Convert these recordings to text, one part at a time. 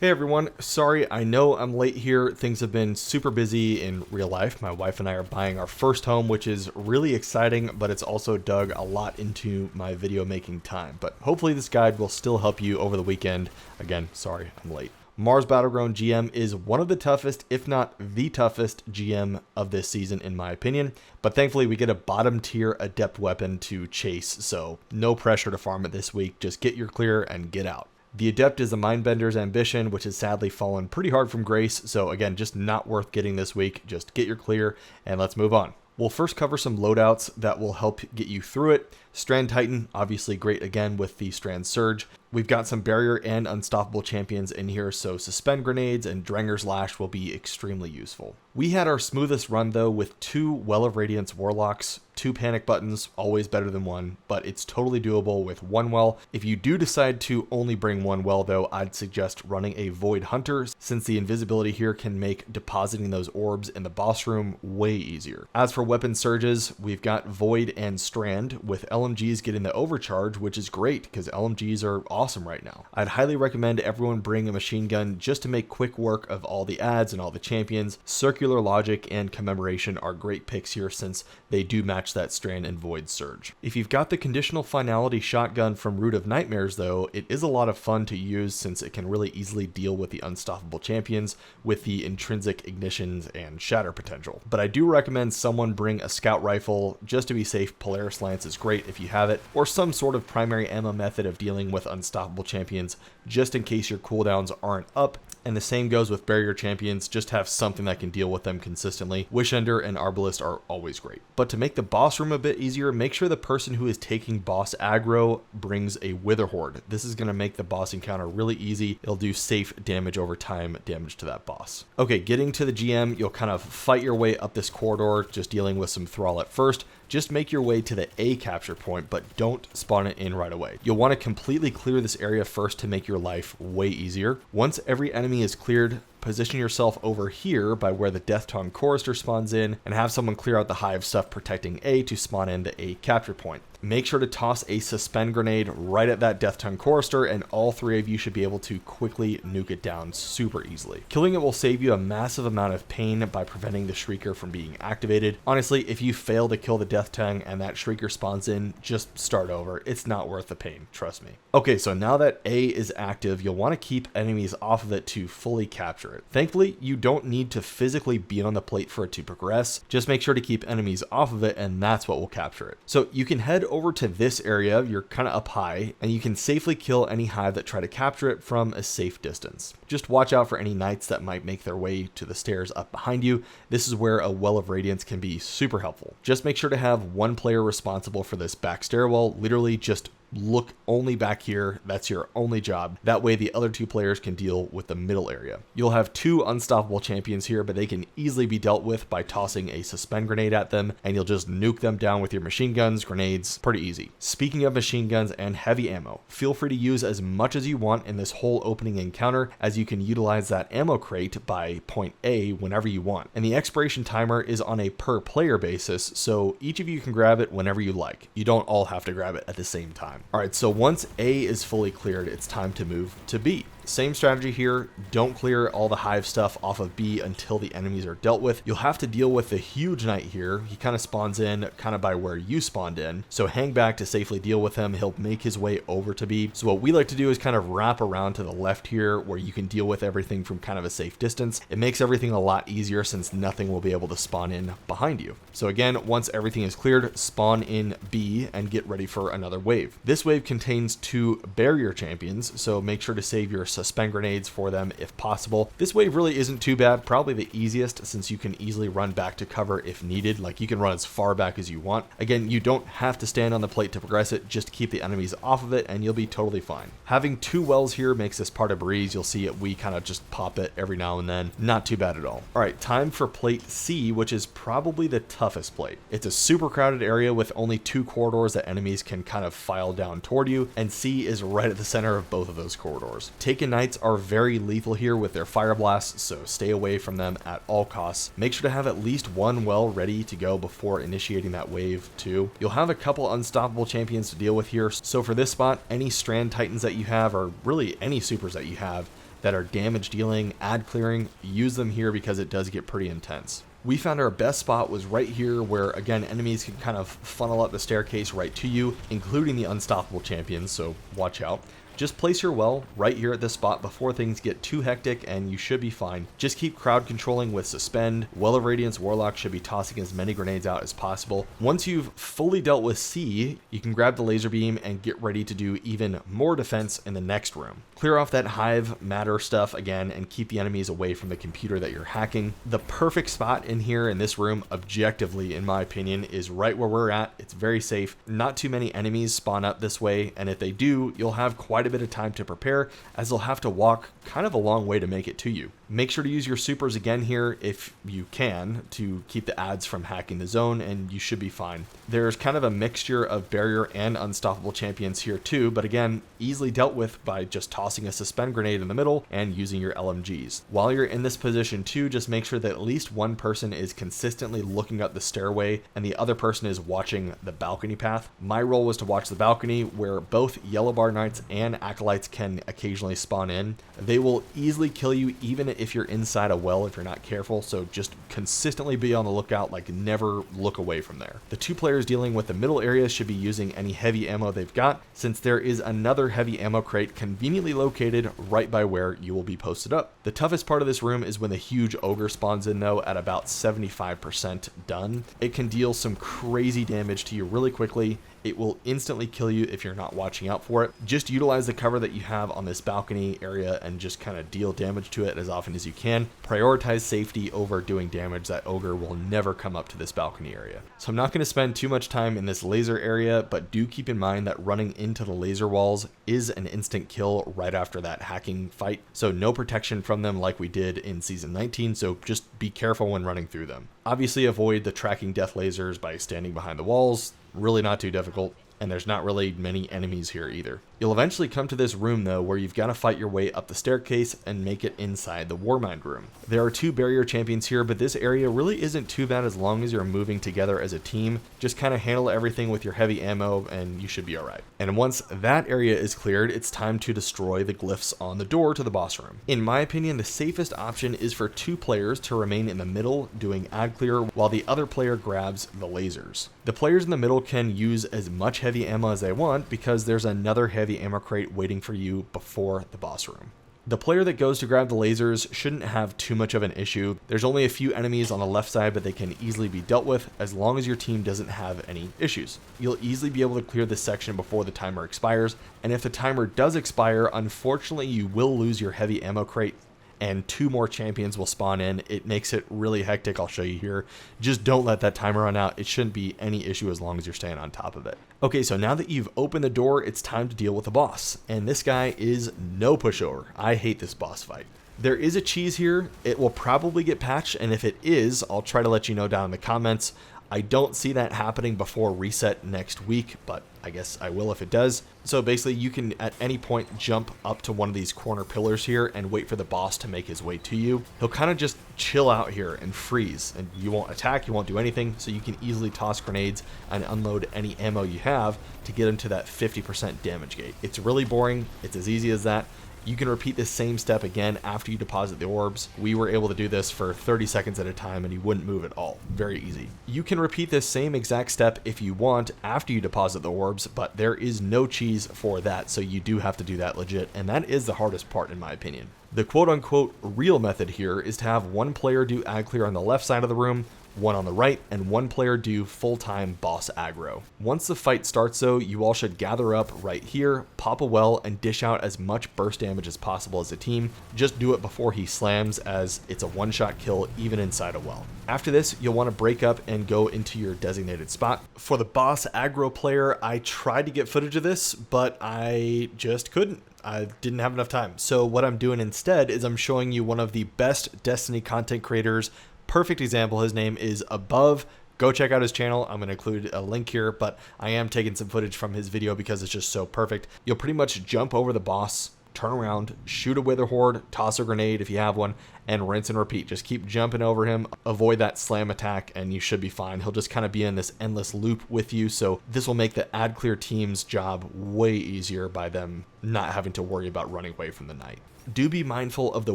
Hey everyone, sorry, I know I'm late here. Things have been super busy in real life. My wife and I are buying our first home, which is really exciting, but it's also dug a lot into my video making time. But hopefully this guide will still help you over the weekend. Again, sorry, I'm late. Mars Battleground GM is one of the toughest, if not the toughest GM of this season in my opinion, but thankfully we get a bottom tier adept weapon to chase, so no pressure to farm it this week, just get your clear and get out. The Adept is a Mindbender's Ambition, which has sadly fallen pretty hard from grace, so again, just not worth getting this week. Just get your clear, and let's move on. We'll first cover some loadouts that will help get you through it. Strand Titan, obviously great again with the Strand Surge. We've got some barrier and unstoppable champions in here, so Suspend Grenades and Drenger's Lash will be extremely useful. We had our smoothest run though with 2 Well of Radiance Warlocks, 2 Panic Buttons, always better than 1, but it's totally doable with 1 Well. If you do decide to only bring 1 Well though, I'd suggest running a Void Hunter, since the invisibility here can make depositing those orbs in the boss room way easier. As for weapon surges, we've got Void and Strand, with LMGs getting the overcharge, which is great because LMGs are awesome right now. I'd highly recommend everyone bring a machine gun just to make quick work of all the ads and all the champions. Circular Logic and Commemoration are great picks here since they do match that Strand and Void surge. If you've got the conditional finality shotgun from Root of Nightmares though, it is a lot of fun to use since it can really easily deal with the unstoppable champions with the intrinsic ignitions and shatter potential. But I do recommend someone bring a scout rifle just to be safe. Polaris Lance is great if you have it, or some sort of primary ammo method of dealing with unstoppable champions just in case your cooldowns aren't up. And the same goes with barrier champions, just have something that can deal with them consistently. Wishender and Arbalist are always great. But to make the boss room a bit easier, make sure the person who is taking boss aggro brings a Wither Horde. This is going to make the boss encounter really easy. It'll do safe damage over time, damage to that boss. Okay, getting to the GM, you'll kind of fight your way up this corridor, just dealing with some thrall at first. Just make your way to the A capture point, but don't spawn it in right away. You'll want to completely clear this area first to make your life way easier. Once every enemy is cleared, position yourself over here by where the Death Tongue Chorister spawns in and have someone clear out the hive stuff protecting A to spawn in the A capture point. Make sure to toss a Suspend Grenade right at that Death Tongue Chorister and all 3 of you should be able to quickly nuke it down super easily. Killing it will save you a massive amount of pain by preventing the Shrieker from being activated. Honestly, if you fail to kill the Death Tongue and that Shrieker spawns in, just start over. It's not worth the pain, trust me. Okay, so now that A is active, you'll want to keep enemies off of it to fully capture it. Thankfully, you don't need to physically be on the plate for it to progress. Just make sure to keep enemies off of it and that's what will capture it. So you can head over to this area, you're kind of up high, and you can safely kill any hive that try to capture it from a safe distance. Just watch out for any knights that might make their way to the stairs up behind you. This is where a Well of Radiance can be super helpful. Just make sure to have 1 player responsible for this back stairwell. Literally just look only back here. That's your only job. That way the other 2 players can deal with the middle area. You'll have 2 unstoppable champions here, but they can easily be dealt with by tossing a Suspend Grenade at them, and you'll just nuke them down with your machine guns, grenades. Pretty easy. Speaking of machine guns and heavy ammo, feel free to use as much as you want in this whole opening encounter, as you can utilize that ammo crate by point A whenever you want. And the expiration timer is on a per player basis, so each of you can grab it whenever you like. You don't all have to grab it at the same time. Alright, so once A is fully cleared, it's time to move to B. Same strategy here. Don't clear all the hive stuff off of B until the enemies are dealt with. You'll have to deal with the huge knight here. He kind of spawns in kind of by where you spawned in. So hang back to safely deal with him. He'll make his way over to B. So what we like to do is kind of wrap around to the left here where you can deal with everything from kind of a safe distance. It makes everything a lot easier since nothing will be able to spawn in behind you. So again, once everything is cleared, spawn in B and get ready for another wave. This wave contains 2 barrier champions, so make sure to save your Suspend Grenades for them if possible. This wave really isn't too bad, probably the easiest since you can easily run back to cover if needed. Like you can run as far back as you want. Again, you don't have to stand on the plate to progress it, just keep the enemies off of it and you'll be totally fine. Having 2 wells here makes this part a breeze. You'll see it, we kind of just pop it every now and then. Not too bad at all. Alright, time for plate C, which is probably the toughest plate. It's a super crowded area with only 2 corridors that enemies can kind of file down toward you, and C is right at the center of both of those corridors. Taken Knights are very lethal here with their fire blasts, so stay away from them at all costs. Make sure to have at least 1 well ready to go before initiating that wave too. You'll have a couple unstoppable champions to deal with here, so for this spot, any Strand Titans that you have, or really any supers that you have, that are damage dealing, ad clearing, use them here because it does get pretty intense. We found our best spot was right here where, again, enemies can kind of funnel up the staircase right to you, including the unstoppable champions, so watch out. Just place your well right here at this spot before things get too hectic and you should be fine. Just keep crowd controlling with Suspend. Well of Radiance Warlock should be tossing as many grenades out as possible. Once you've fully dealt with C, you can grab the laser beam and get ready to do even more defense in the next room. Clear off that hive matter stuff again and keep the enemies away from the computer that you're hacking. The perfect spot in here in this room, objectively in my opinion, is right where we're at. It's very safe. Not too many enemies spawn up this way, and if they do, you'll have quite a bit of time to prepare, as they'll have to walk kind of a long way to make it to you. Make sure to use your supers again here if you can to keep the ads from hacking the zone, and you should be fine. There's kind of a mixture of barrier and unstoppable champions here too, but again, easily dealt with by just tossing a suspend grenade in the middle and using your LMGs. While you're in this position too, just make sure that at least one person is consistently looking up the stairway and the other person is watching the balcony path. My role was to watch the balcony, where both Yellow Bar Knights and Acolytes can occasionally spawn in. They will easily kill you even if you're inside a well if you're not careful, so just consistently be on the lookout, like never look away from there. The two players dealing with the middle area should be using any heavy ammo they've got, since there is another heavy ammo crate conveniently located right by where you will be posted up. The toughest part of this room is when the huge ogre spawns in though at about 75% done. It can deal some crazy damage to you really quickly. It will instantly kill you if you're not watching out for it. Just utilize the cover that you have on this balcony area and just kind of deal damage to it as often as you can. Prioritize safety over doing damage. That ogre will never come up to this balcony area. So I'm not going to spend too much time in this laser area, but do keep in mind that running into the laser walls is an instant kill right after that hacking fight. So no protection from them like we did in Season 19, so just be careful when running through them. Obviously avoid the tracking death lasers by standing behind the walls. Really not too difficult, and there's not really many enemies here either. You'll eventually come to this room though, where you've got to fight your way up the staircase and make it inside the Warmind room. There are two barrier champions here, but this area really isn't too bad as long as you're moving together as a team. Just kind of handle everything with your heavy ammo and you should be alright. And once that area is cleared, it's time to destroy the glyphs on the door to the boss room. In my opinion, the safest option is for two players to remain in the middle doing ad clear while the other player grabs the lasers. The players in the middle can use as much heavy ammo as they want because there's another heavy ammo crate waiting for you before the boss room. The player that goes to grab the lasers shouldn't have too much of an issue. There's only a few enemies on the left side, but they can easily be dealt with as long as your team doesn't have any issues. You'll easily be able to clear this section before the timer expires, and if the timer does expire, unfortunately you will lose your heavy ammo crate and two more champions will spawn in. It makes it really hectic. I'll show you here. Just don't let that timer run out. It shouldn't be any issue as long as you're staying on top of it. Okay, so now that you've opened the door, it's time to deal with the boss. And this guy is no pushover. I hate this boss fight. There is a cheese here. It will probably get patched, and if it is, I'll try to let you know down in the comments. I don't see that happening before reset next week, but I guess I will if it does. So basically you can at any point jump up to one of these corner pillars here and wait for the boss to make his way to you. He'll kind of just chill out here and freeze, and you won't attack, you won't do anything, so you can easily toss grenades and unload any ammo you have to get into that 50% damage gate. It's really boring. It's as easy as that. You can repeat this same step again after you deposit the orbs. We were able to do this for 30 seconds at a time and he wouldn't move at all. Very easy. You can repeat this same exact step if you want after you deposit the orbs, but there is no cheese for that, so you do have to do that legit, and that is the hardest part in my opinion. The quote-unquote real method here is to have one player do ad clear on the left side of the room, one on the right, and one player do full-time boss aggro. Once the fight starts though, you all should gather up right here, pop a well, and dish out as much burst damage as possible as a team. Just do it before he slams, as it's a one-shot kill even inside a well. After this, you'll want to break up and go into your designated spot. For the boss aggro player, I tried to get footage of this, but I just couldn't. I didn't have enough time. So what I'm doing instead is I'm showing you one of the best Destiny content creators. Perfect example. His name is Above. Go check out his channel. I'm going to include a link here, but I am taking some footage from his video because it's just so perfect. You'll pretty much jump over the boss, turn around, shoot a Wither Horde, toss a grenade if you have one, and rinse and repeat. Just keep jumping over him, avoid that slam attack, and you should be fine. He'll just kind of be in this endless loop with you, so this will make the ad clear team's job way easier by them not having to worry about running away from the knight. Do be mindful of the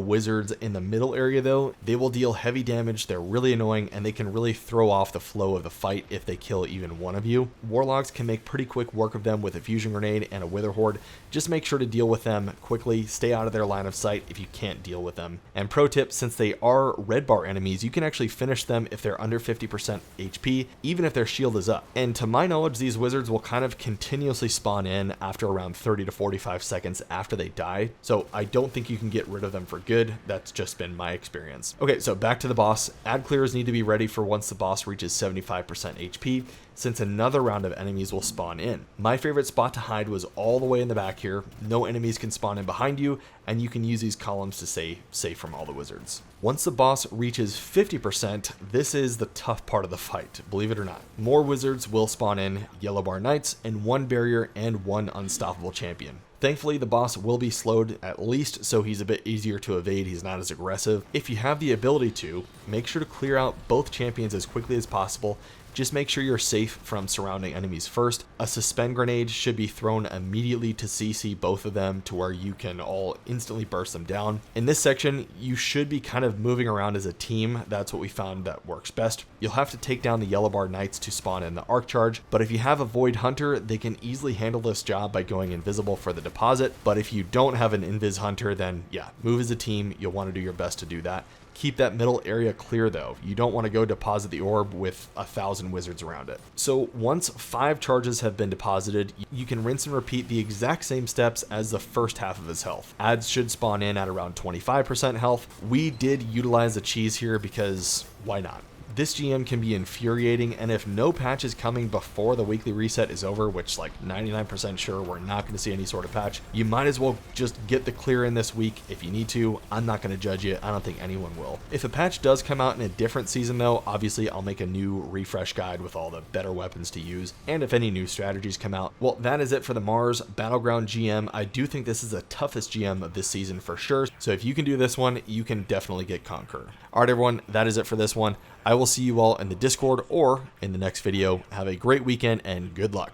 wizards in the middle area though. They will deal heavy damage, they're really annoying, and they can really throw off the flow of the fight if they kill even one of you. Warlocks can make pretty quick work of them with a fusion grenade and a wither horde. Just make sure to deal with them quickly, stay out of their line of sight if you can't deal with them. And pro tip, since they are red bar enemies, you can actually finish them if they're under 50% HP, even if their shield is up. And to my knowledge, these wizards will kind of continuously spawn in after around 30 to 45 seconds after they die. So I don't think you can get rid of them for good. That's just been my experience. Okay, so back to the boss. Ad clears need to be ready for once the boss reaches 75% HP, since another round of enemies will spawn in. My favorite spot to hide was all the way in the back here. No enemies can spawn in behind you, and you can use these columns to stay safe from all the wizards. Once the boss reaches 50%, this is the tough part of the fight, believe it or not. More wizards will spawn in, yellow bar knights, and one barrier and one unstoppable champion. Thankfully, the boss will be slowed at least, so he's a bit easier to evade, he's not as aggressive. If you have the ability to, make sure to clear out both champions as quickly as possible. Just make sure you're safe from surrounding enemies first. A suspend grenade should be thrown immediately to CC both of them to where you can all instantly burst them down. In this section, you should be kind of moving around as a team. That's what we found that works best. You'll have to take down the yellow bar knights to spawn in the arc charge, but if you have a void hunter, they can easily handle this job by going invisible for the deposit. But if you don't have an invis hunter, then yeah, move as a team. You'll want to do your best to do that. Keep that middle area clear though. You don't want to go deposit the orb with 1,000 wizards around it. So once 5 charges have been deposited, you can rinse and repeat the exact same steps as the first half of his health. Ads should spawn in at around 25% health. We did utilize the cheese here because why not? This GM can be infuriating, and if no patch is coming before the weekly reset is over, which like 99% sure we're not going to see any sort of patch, you might as well just get the clear in this week if you need to. I'm not going to judge you. I don't think anyone will. If a patch does come out in a different season though, obviously I'll make a new refresh guide with all the better weapons to use, and if any new strategies come out. Well, that is it for the Mars Battleground GM. I do think this is the toughest GM of this season for sure, so if you can do this one, you can definitely get Conqueror. Alright everyone, that is it for this one. I will see you all in the Discord or in the next video. Have a great weekend and good luck.